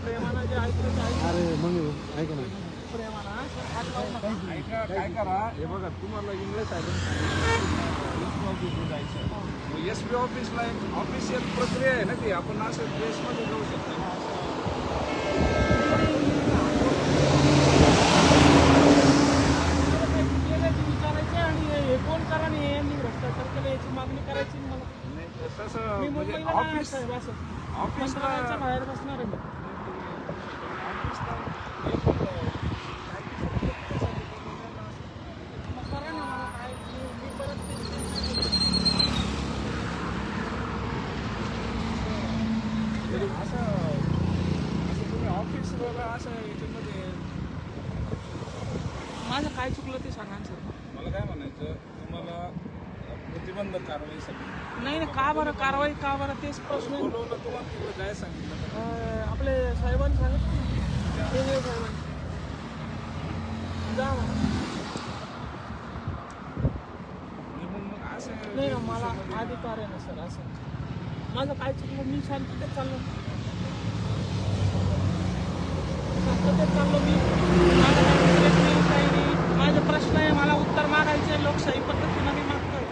प्रेमानं जे ऐकलं ते ऐका. अरे मग ऐका ना, प्रेमानं हात लावू नका. ऐका काय करा, हे बघा तुम्हाला इंग्लिश ऑफिसला जायचं. एसपी ऑफिसला एक ऑफिशियल प्रक्रिया आहे ना ती, आपण असं प्रेसमध्ये जाऊ शकतो. विचारायचे आणि हे कोण करा आणि हे मी भ्रष्टाचार केलं याची मागणी करायची मला. नाही तसं मी म्हणजे मुंबईला जाणार ऑफिस साहेब असं ऑफिसला मंत्रालयाच्या बाहेर बसणार आहे मी. मग करा ना मला काय मी परत ते असं तुम्ही ऑफिस वगैरे असं याच्यामध्ये माझं काय चुकलं ते सांगा ना सर. मला काय म्हणायचं, तुम्हाला प्रतिबंधक कारवाईसाठी नाही ना, का बरं कारवाई का बरं तेच प्रश्न आहे. बोलवलं, तुम्हाला तिकडे काय सांगितलं? आपले साहेबांनी सांगितलं हे साहेबांनी जा म्हणा. मग असं नाही ना, मला अधिकार आहे ना सर. असं माझं काय चुकलं, मी शांततेत चाललो मी. माझा काही उद्रेक नाही, काही नाही. माझा प्रश्न आहे, मला उत्तर मागायचे लोकशाही पद्धतीनं मी मागतोय.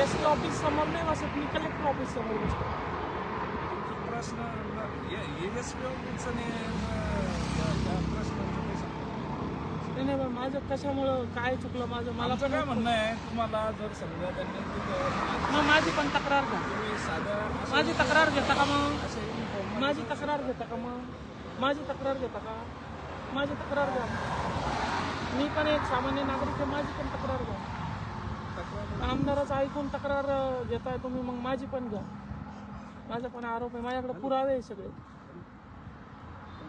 एसपी ऑफिस समोर नाही बसत मी, कलेक्टर ऑफिस समोर बसतो. प्रश्न एसपी ऑफिसचा नाही पण माझं कशामुळं काय चुकलं माझं, मला पण काय म्हणणं आहे, तुम्हाला जर समजा त्यांनी मग माझी पण तक्रार घ्या. तुम्ही साधं माझी तक्रार घेता का मग? असं uniform माझी तक्रार घेता का मग? माझी तक्रार घेता का? माझी तक्रार घ्या. मी पण एक सामान्य नागरिक आहे, माझी पण तक्रार घ्या. आमदाराचं ऐकून तक्रार घेताय तुम्ही, मग माझी पण घ्या. माझा पण आरोप आहे, माझ्याकडे पुरावे आहे सगळे,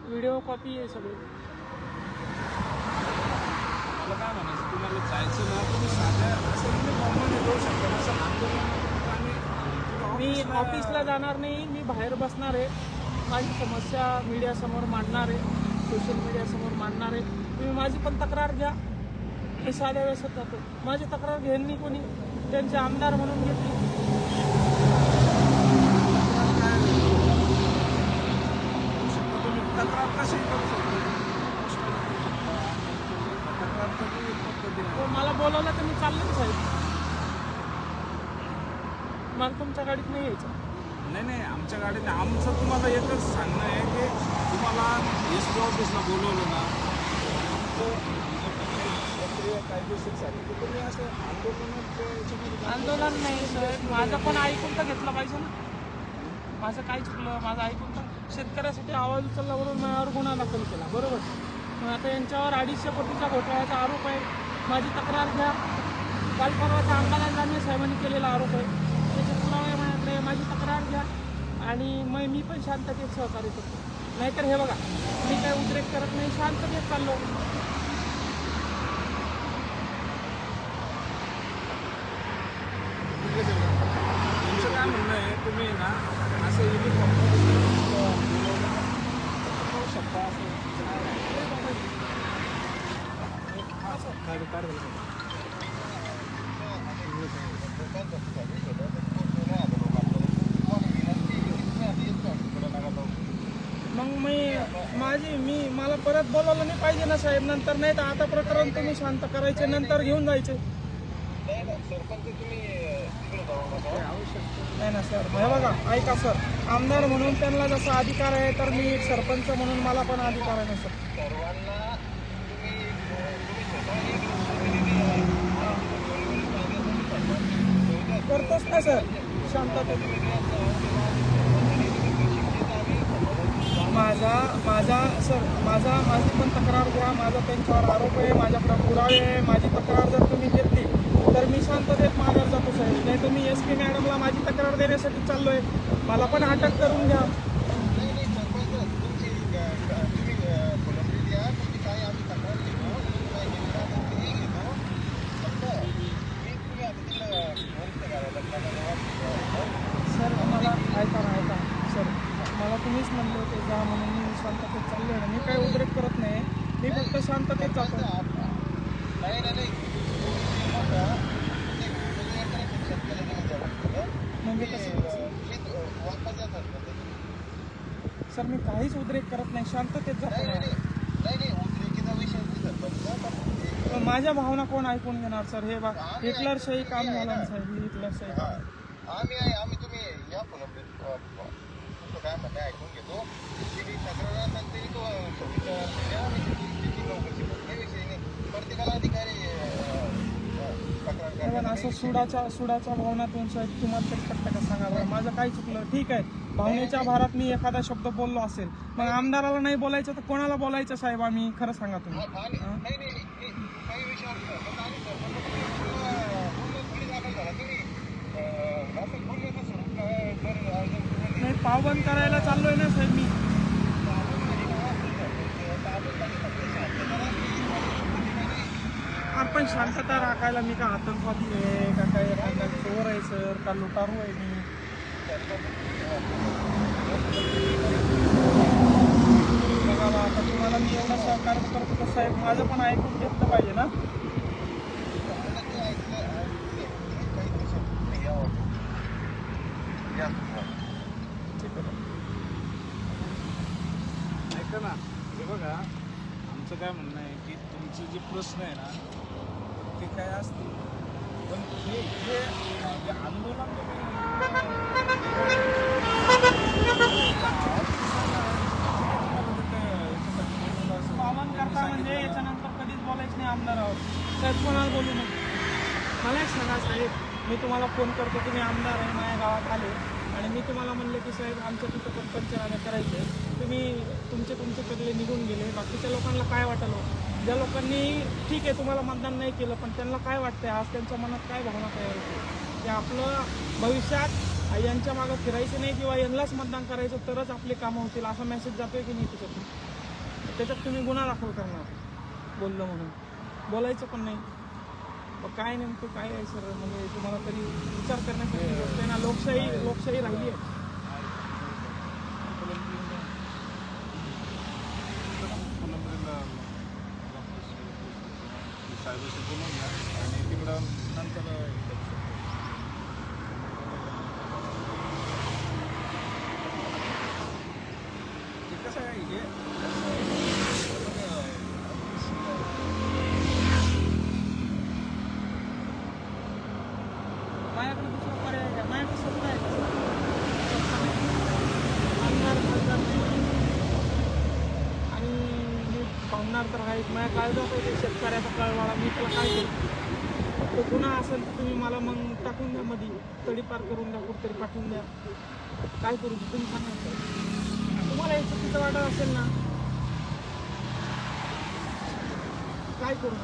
व्हिडिओ कॉपी आहे सगळे. मला काय म्हणायचं, तुम्हाला जायचं ना तुम्ही साध्या असं uniform जाऊ शकता. असं आंदोलन मी ऑफिसला जाणार नाही, मी बाहेर बसणार आहे. माझी समस्या मीडियासमोर मांडणार आहे, सोशल मीडियासमोर मांडणार आहे. तुम्ही माझी पण तक्रार घ्या. मी साध्या वेळेस जातो. माझी तक्रार घेईन नाही कोणी, त्यांचे आमदार म्हणून घेतली. तुम्ही तक्रार कशी करू शकता? तक्रार कशी पद्धतीने हो, मला बोलवलं तर मी चाललो ना साहेब. मला तुमच्या गाडीत नाही यायचं. नाही आमच्या गाडीने आमचं तुम्हाला एकच सांगणं आहे की तुम्हाला एसपी ऑफिसला बोलवलं ना, प्रक्रिया कायदेशीरसाठी की तुम्ही असं आंदोलन नाही सर, माझं पण ऐकून तर घेतलं पाहिजे ना. माझं काय चुकलं, माझं ऐकून तर शेतकऱ्यासाठी आवाज उचलला म्हणून माझ्यावर गुन्हा दाखल केला, बरोबर. मग आता यांच्यावर 250 कोटीचा घोटाळ्याचा आरोप आहे. माझी तक्रार घ्या. काल परवाच्या आमदारांना जांभे साहेबांनी केलेला आरोप आहे, त्याचे पुरावे माझ्याकडे. माझी तक्रार घ्या आणि मग मी पण शांततेत सहकार्य करतो. नाहीतर हे बघा, मी काय उद्रेक करत नाही, शांततेत चाललो. तुमचं काय म्हणणं आहे, तुम्ही ना असं युनिफॉर्म करू शकता मग मला परत बोलावलं नाही पाहिजे ना साहेब नंतर. नाही तर आता प्रकरण तुम्ही शांत करायचे, नंतर घेऊन जायचे. नाही ना सर, हे बघा ऐका सर, आमदार म्हणून त्यांना जसा अधिकार आहे तर मी एक सरपंच म्हणून मला पण अधिकार आहे ना सर. करतोच ना सर शांततेत. माझी पण तक्रार घ्या. माझा त्यांच्यावर आरोप आहे, माझ्याकडे पुरावे आहे. माझी तक्रार जर तुम्ही घेतली तर मी शांततेत माघार जातो साहेब. नाही तर मी एसपी मॅडमला माझी तक्रार देण्यासाठी चाललोय. मला पण अटक करून घ्या. सर मला ऐका सर, मला तुम्हीच म्हणले होते जा म्हणून. मी शांततेत चाललोय ना, मी काही उद्रेक करत नाही, मी फक्त शांततेत जातो. म्हणजे कसं सर मी काहीच उद्रेक करत नाही, शांततेत जातो ना. पण माझ्या भावना कोण ऐकून घेणार सर? हे बा हिटलरशाही काम झालं ना साहेब, हिटलरशाही काम. आम्ही तुम्ही या फोन तुमचं काय म्हणणं ऐकून घेतो. तिने तक्रार नंतर तो काही विषय नाही. प्रत्येकाला अधिकारी तक्रार पण असं सुडाच्या भावनातून साहेब तुम्हाला तरी पटतं का सांगा बरं? माझं काय चुकलं? ठीक आहे, भावनेच्या भारात मी एखादा शब्द बोललो असेल, मग आमदाराला नाही बोलायचं तर कोणाला बोलायचं साहेब? आम्ही खरं सांगा तुम्ही. नाही काही विषय नाही पावबंद करायला चाललोय ना साहेब मी. आपण शांतता राखायला मी का आतंकवादी आहे का काय एखादा चोर आहे सर का लुटारू आहे मी? बघा बा, आता तुम्हाला मी एवढा सहकार्य करतो तर साहेब माझं पण ऐकून घेतलं पाहिजे ना. ठीक आहे. ऐका ना, हे बघा आमचं काय म्हणणं आहे की तुमचे जे प्रश्न आहे ना ते काय असतील, पण हे आंदोलन पावन करता म्हणजे याच्यानंतर कधीच बोलायचं नाही आमदारावर साहेब, कोणाला बोलू नये. मला एक सांगा साहेब, मी तुम्हाला फोन करतो, तुम्ही आमदार आहे, माझ्या गावात आले आणि मी तुम्हाला म्हणले की साहेब आमच्या तिथं पण पंचनामे करायचे, तुम्ही तुमचे कडले निघून गेले. बाकीच्या लोकांना काय वाटलं? ज्या लोकांनी ठीक आहे तुम्हाला मतदान नाही केलं, पण त्यांना काय वाटतंय आज, त्यांच्या मनात काय भावना तयार होते? ते आपलं भविष्यात यांच्या मागं फिरायचं नाही किंवा यांनाच मतदान करायचं तरच आपले कामं होतील असा मेसेज जातोय की नाही त्याच्यातून? त्याच्यात तुम्ही गुन्हा दाखल करणार बोललं म्हणून, बोलायचं पण नाही. मग काय नेमकं काय आहे सर? म्हणजे तुम्हाला तरी विचार करण्यासाठी गोष्ट आहे ना. लोकशाही राहिली आहे. साहेबांशी बोलून घ्या आणि तिकडं नंतर कसं आहे हे माझ्याकडे दुसरा पर्याय आहे का? माझ्याकडे सत्ता आहे का? आमदार खासदार नाही आणि मी पाहणार तर आहे. माझ्या काळजात होते शेतकऱ्याचा कळवाळा, मी त्याला काय करू? तो गुन्हा असेल तर तुम्ही मला मग टाकून द्या, मध्ये तडीपार करून द्या, कुठेतरी पाठवून द्या. काय करू तुम्ही सांगा. तुम्हाला याचं तिथं वाटत असेल ना, काय करू?